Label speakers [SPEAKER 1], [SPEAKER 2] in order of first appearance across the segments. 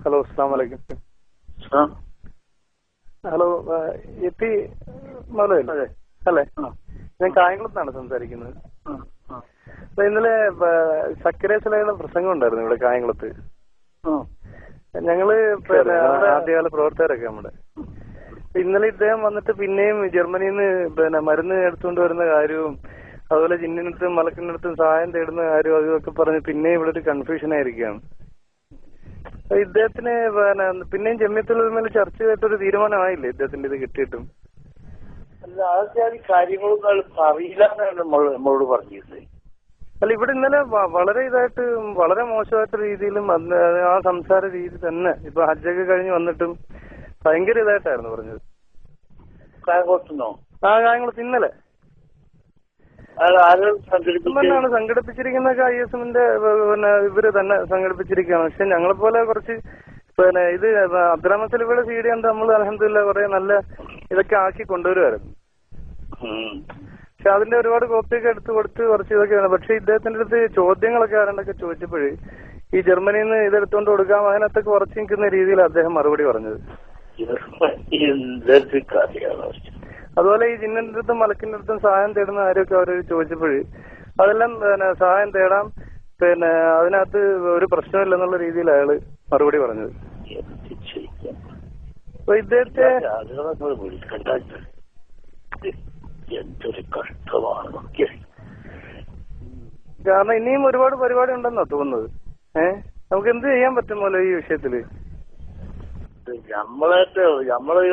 [SPEAKER 1] Hello, അസ്സലാമു അലൈക്കും. Hello, എത്തി മലയല്ലേ അല്ലേ? ഞാൻ കായംകുളത്താണ് സംസാരിക്കുന്നത്. അപ്പൊ ഇന്നലെ സക്കരേശലയുടെ പ്രസംഗം ഉണ്ടായിരുന്നു ഇവിടെ കായംകുളത്ത്. ഞങ്ങള് ആദ്യകാല പ്രവർത്തകരൊക്കെ നമ്മുടെ. ഇന്നലെ ഇദ്ദേഹം വന്നിട്ട് പിന്നെയും ജർമ്മനിയിൽ നിന്ന് മരുന്ന് എടുത്തുകൊണ്ട് വരുന്ന കാര്യവും അതുപോലെ ജിന്നിനടുത്തും മലക്കിനടുത്തും സഹായം തേടുന്ന കാര്യവും അതൊക്കെ പറഞ്ഞ് പിന്നെയും ഇവിടെ ഒരു കൺഫ്യൂഷൻ ആയിരിക്കുകയാണ്. ഇദ്ദേഹത്തിന് പിന്നെയും ജമ്മിയത്തുൽ ചർച്ച ചെയ്തിട്ടൊരു തീരുമാനമായില്ലേ ഇദ്ദേഹത്തിന്റെ ഇത് കിട്ടിയിട്ടും?
[SPEAKER 2] അല്ല, അതൊക്കെ കാര്യങ്ങളൊന്നും അറിയില്ല എന്നാണ് നമ്മളോട് പറഞ്ഞത്.
[SPEAKER 1] അല്ല, ഇവിടെ ഇന്നലെ വളരെ ഇതായിട്ട് വളരെ മോശമായിട്ട് രീതിയിലും ആ സംസാര രീതി തന്നെ ഇപ്പൊ ഹജ്ജൊക്കെ കഴിഞ്ഞ് വന്നിട്ടും ഭയങ്കര ഇതായിട്ടായിരുന്നു പറഞ്ഞത്.
[SPEAKER 2] കായംകുളത്തുനിന്നോ?
[SPEAKER 1] ആ, കായംകുളത്ത് ഇന്നലെ തന്നെയാണ് സംഘടിപ്പിച്ചിരിക്കുന്ന. ISMന്റെ ഇവര് തന്നെ സംഘടിപ്പിച്ചിരിക്കുകയാണ്. പക്ഷെ ഞങ്ങളെപ്പോലെ കുറച്ച് ഇത് അബ്ദുറഹ്മാൻ സലഫിയുടെ CD കണ്ട് നമ്മൾ അൽഹംദുലില്ലാ കുറെ നല്ല ഇതൊക്കെ ആക്കി കൊണ്ടുവരുമായിരുന്നു. പക്ഷെ അതിന്റെ ഒരുപാട് കോപ്പിയൊക്കെ എടുത്ത് കൊടുത്ത് കുറച്ച് ഇതൊക്കെയാണ്. പക്ഷെ ഇദ്ദേഹത്തിന്റെ അടുത്ത് ചോദ്യങ്ങളൊക്കെ ആരണ്ടൊക്കെ ചോദിച്ചപ്പോഴേ ഈ ജർമ്മനിയിൽ നിന്ന് ഇതെടുത്തുകൊണ്ട് കൊടുക്കാം അതിനകത്തൊക്കെ ഉറച്ചു നിൽക്കുന്ന രീതിയിൽ അദ്ദേഹം മറുപടി പറഞ്ഞത്. അതുപോലെ ഈ ജിന്നിന്റെ അടുത്തും മലക്കിന്റെ അടുത്തും സഹായം തേടുന്ന കാര്യമൊക്കെ അവർ ചോദിച്ചപ്പോഴേ അതെല്ലാം സഹായം തേടാം, അതിനകത്ത് ഒരു പ്രശ്നമില്ലെന്നുള്ള രീതിയിൽ അയാള് മറുപടി പറഞ്ഞത്. അപ്പൊ ഇദ്ദേഹത്തെ
[SPEAKER 2] എന്തൊരു കഷ്ടമാണ്.
[SPEAKER 1] കാരണം ഇനിയും ഒരുപാട് പരിപാടി ഉണ്ടെന്നാ തോന്നുന്നത്. നമുക്ക് എന്ത് ചെയ്യാൻ പറ്റുമല്ലോ ഈ വിഷയത്തില്?
[SPEAKER 2] നമ്മള്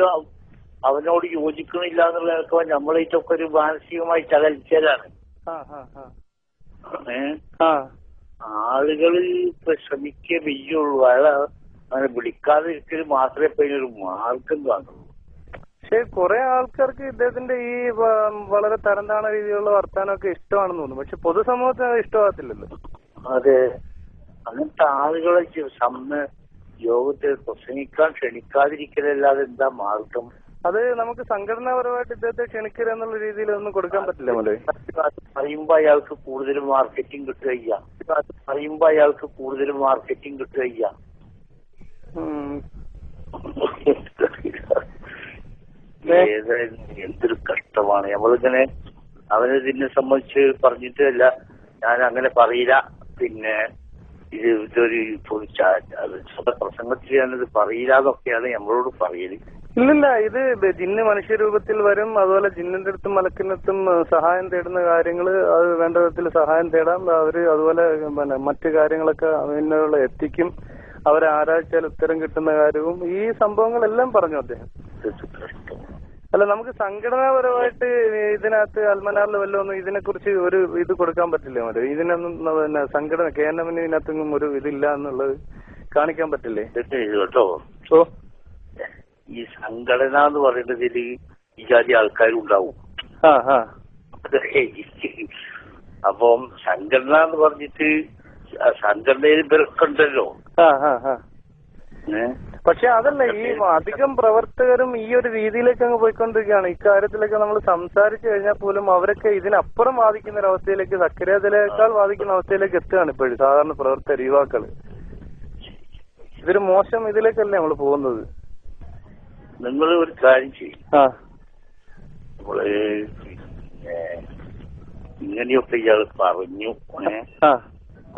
[SPEAKER 2] അവനോട് യോജിക്കണില്ല എന്നുള്ള നമ്മളേറ്റൊക്കെ ഒരു മാനസികമായി ചകൽച്ചലാണ്. ആളുകള് ഇപ്പൊ ശ്രമിക്കേ വെയ്യുള്ളൂ. അയാളെ അങ്ങനെ വിളിക്കാതെ ഇരിക്കൽ മാത്രമേ ഇപ്പൊ ഇതിനൊരു മാർഗം കാണുള്ളൂ.
[SPEAKER 1] പക്ഷെ കുറെ ആൾക്കാർക്ക് ഇദ്ദേഹത്തിന്റെ ഈ വളരെ തരംതാണ രീതിയിലുള്ള വർത്താനമൊക്കെ ഇഷ്ടമാണെന്ന് തോന്നുന്നു. പക്ഷെ പൊതുസമൂഹത്തിന് അത് ഇഷ്ടമാകത്തില്ലല്ലോ.
[SPEAKER 2] അതെ, അങ്ങനത്തെ ആളുകളെ യോഗത്തിൽ പ്രസംഗിക്കാൻ ക്ഷണിക്കാതിരിക്കലല്ലാതെ എന്താ മാർഗം?
[SPEAKER 1] അത് നമുക്ക് സംഘടനാപരമായിട്ട് ഇദ്ദേഹത്തെ ക്ഷണിക്കുക എന്നുള്ള രീതിയിൽ ഒന്നും കൊടുക്കാൻ പറ്റില്ല.
[SPEAKER 2] പറയുമ്പോ അയാൾക്ക് കൂടുതൽ മാർക്കറ്റിംഗ് കിട്ടുകയ്യ. എന്തൊരു കഷ്ടമാണ്. നമ്മളിങ്ങനെ അവനിതിനെ സംബന്ധിച്ച് പറഞ്ഞിട്ടല്ല, ഞാൻ അങ്ങനെ പറയില്ല, പിന്നെ ഇതൊരു പ്രസംഗത്തിൽ ഞാനത് പറയില്ല എന്നൊക്കെയാണ് നമ്മളോട് പറയല്.
[SPEAKER 1] ഇല്ലില്ല, ഇത് ജിന്ന് മനുഷ്യരൂപത്തിൽ വരും. അതുപോലെ ജിന്നിന്റെ അടുത്തും മലക്കിന്റെ അടുത്തും സഹായം തേടുന്ന കാര്യങ്ങള് അത് വേണ്ട വിധത്തിൽ സഹായം തേടാം. അവര് അതുപോലെ മറ്റു കാര്യങ്ങളൊക്കെ അതിനുള്ള എത്തിക്കും. അവരെ ആരാധിച്ചാൽ ഉത്തരം കിട്ടുന്ന കാര്യവും ഈ സംഭവങ്ങളെല്ലാം പറഞ്ഞു അദ്ദേഹം. അല്ല, നമുക്ക് സംഘടനാപരമായിട്ട് ഇതിനകത്ത് അൽമനാറിൽ വല്ലതൊന്നും ഇതിനെക്കുറിച്ച് ഒരു ഇത് കൊടുക്കാൻ പറ്റില്ലേ? ഇതിനൊന്നും സംഘടന KNM ഇതിനകത്തൊന്നും ഒരു ഇതില്ല എന്നുള്ളത് കാണിക്കാൻ പറ്റില്ലേ?
[SPEAKER 2] കേട്ടോ, ഈ സംഘടന എന്ന് പറയുന്നതിൽ ഈ ജാതി ആൾക്കാരും ഉണ്ടാവും. അപ്പം സംഘടന എന്ന് പറഞ്ഞിട്ട് സംഘടനയിൽ ഇവരൊക്കെണ്ടല്ലോ.
[SPEAKER 1] പക്ഷെ അതല്ല, ഈ അധികം പ്രവർത്തകരും ഈ ഒരു രീതിയിലേക്ക് അങ്ങ് പോയിക്കൊണ്ടിരിക്കുകയാണ്. ഇക്കാര്യത്തിലൊക്കെ നമ്മൾ സംസാരിച്ചു കഴിഞ്ഞാൽ പോലും അവരൊക്കെ ഇതിനപ്പുറം വാദിക്കുന്ന ഒരു അവസ്ഥയിലേക്ക്, സക്കരേതിനേക്കാൾ വാദിക്കുന്ന അവസ്ഥയിലേക്ക് എത്തുകയാണ് ഇപ്പോഴും സാധാരണ പ്രവർത്തകർ, യുവാക്കള്. ഇതൊരു മോശം ഇതിലേക്കല്ലേ നമ്മൾ പോകുന്നത്?
[SPEAKER 2] നിങ്ങൾ ഒരു കാര്യം ചെയ്യും, നമ്മള് ഇങ്ങനെയൊക്കെ ഇയാൾ പറഞ്ഞു,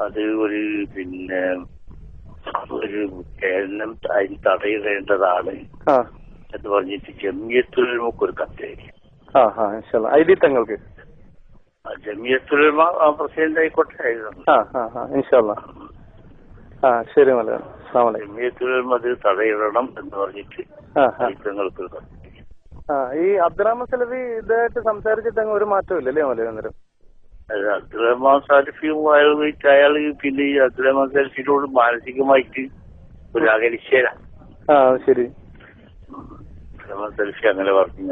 [SPEAKER 2] അത് ഒരു ഒരു കേരളം അതിന് തടയിടേണ്ടതാണ് എന്ന് പറഞ്ഞിട്ട് ജമിയത്തുലമക്ക് ഒരു കത്തേരി.
[SPEAKER 1] തങ്ങൾക്ക്
[SPEAKER 2] ജമിയത്തുലമ പ്രസിഡന്റ് ആയിക്കോട്ടെ.
[SPEAKER 1] ശരി,
[SPEAKER 2] ജമിയത്തുലമ അത് തടയിടണം എന്ന് പറഞ്ഞിട്ട് തങ്ങൾക്ക് ഒരു കത്തേരി.
[SPEAKER 1] ഈ അബ്ദുറഹ്മാൻ സലഫി ഇതായിട്ട് സംസാരിച്ചിട്ട് അങ്ങ് ഒരു മാറ്റവും ഇല്ലല്ലേ മലയാളം?
[SPEAKER 2] അബ്ദുറഹ്മാൻ സലഫിയുമായിട്ട് അയാള് പിന്നെ ഈ അബ്ദുറഹ്മാൻ സലഫിനോട് മാനസികമായിട്ട് ഒരു അകലിച്ചേരാ.
[SPEAKER 1] ശരി,
[SPEAKER 2] അബ്ദുറഹ്മാൻ സലഫി അങ്ങനെ പറഞ്ഞു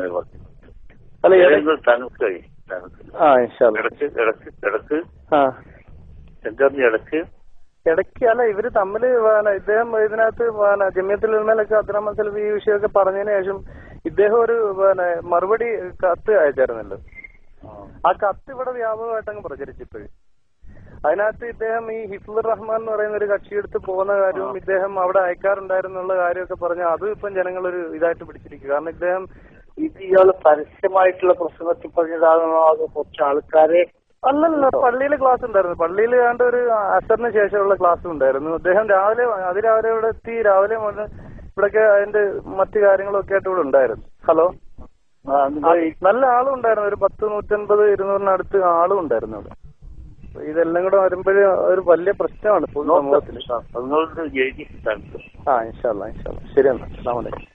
[SPEAKER 1] ഇടയ്ക്ക് അല്ല, ഇവര് തമ്മില് ഇദ്ദേഹം ഇതിനകത്ത് ജമിയത്തുൽ ഉലമയിലൊക്കെ അബ്ദുറഹ്മാൻ സലഫി ഈ വിഷയമൊക്കെ പറഞ്ഞതിന് ശേഷം ഇദ്ദേഹം ഒരു മറുപടി കത്ത് അയച്ചായിരുന്നല്ലോ. ആ കത്ത് ഇവിടെ വ്യാപകമായിട്ട് അങ്ങ് പ്രചരിച്ചിപ്പോഴും. അതിനകത്ത് ഇദ്ദേഹം ഈ ഹിഫ്ലുർ റഹ്മാൻ എന്ന് പറയുന്ന ഒരു കക്ഷിയെടുത്ത് പോകുന്ന കാര്യവും ഇദ്ദേഹം അവിടെ അയക്കാറുണ്ടായിരുന്നുള്ള കാര്യമൊക്കെ പറഞ്ഞാൽ അതും ഇപ്പം ജനങ്ങളൊരു ഇതായിട്ട് പിടിച്ചിരിക്കുക. കാരണം ഇദ്ദേഹം
[SPEAKER 2] ഇത് ഇയാള് പരസ്യമായിട്ടുള്ള പ്രസംഗത്തിൽ പറഞ്ഞതാണോ അത് കുറച്ച് ആൾക്കാരെ
[SPEAKER 1] അല്ലല്ല, പള്ളിയിൽ ക്ലാസ് ഉണ്ടായിരുന്നു. പള്ളിയിൽ കണ്ട ഒരു അസറിന് ശേഷമുള്ള ക്ലാസ് ഉണ്ടായിരുന്നു. അദ്ദേഹം അതിരാവിലെ ഇവിടെ എത്തി. രാവിലെ മുതൽ ഇവിടൊക്കെ അതിന്റെ മറ്റു കാര്യങ്ങളൊക്കെ ആയിട്ട് ഇവിടെ ഉണ്ടായിരുന്നു. ഹലോ, നല്ല ആളും ഉണ്ടായിരുന്നു. ഒരു 150-200 ആളും ഉണ്ടായിരുന്നു ഇവിടെ. ഇതെല്ലാം കൂടെ വരുമ്പോഴേ ഒരു വലിയ പ്രശ്നമാണ് സമൂഹത്തിൽ.
[SPEAKER 2] നിങ്ങളുടെ
[SPEAKER 1] ഇൻഷാ അല്ലാഹ്. ശരി എന്നാ. അസ്സലാമു അലൈക്കും.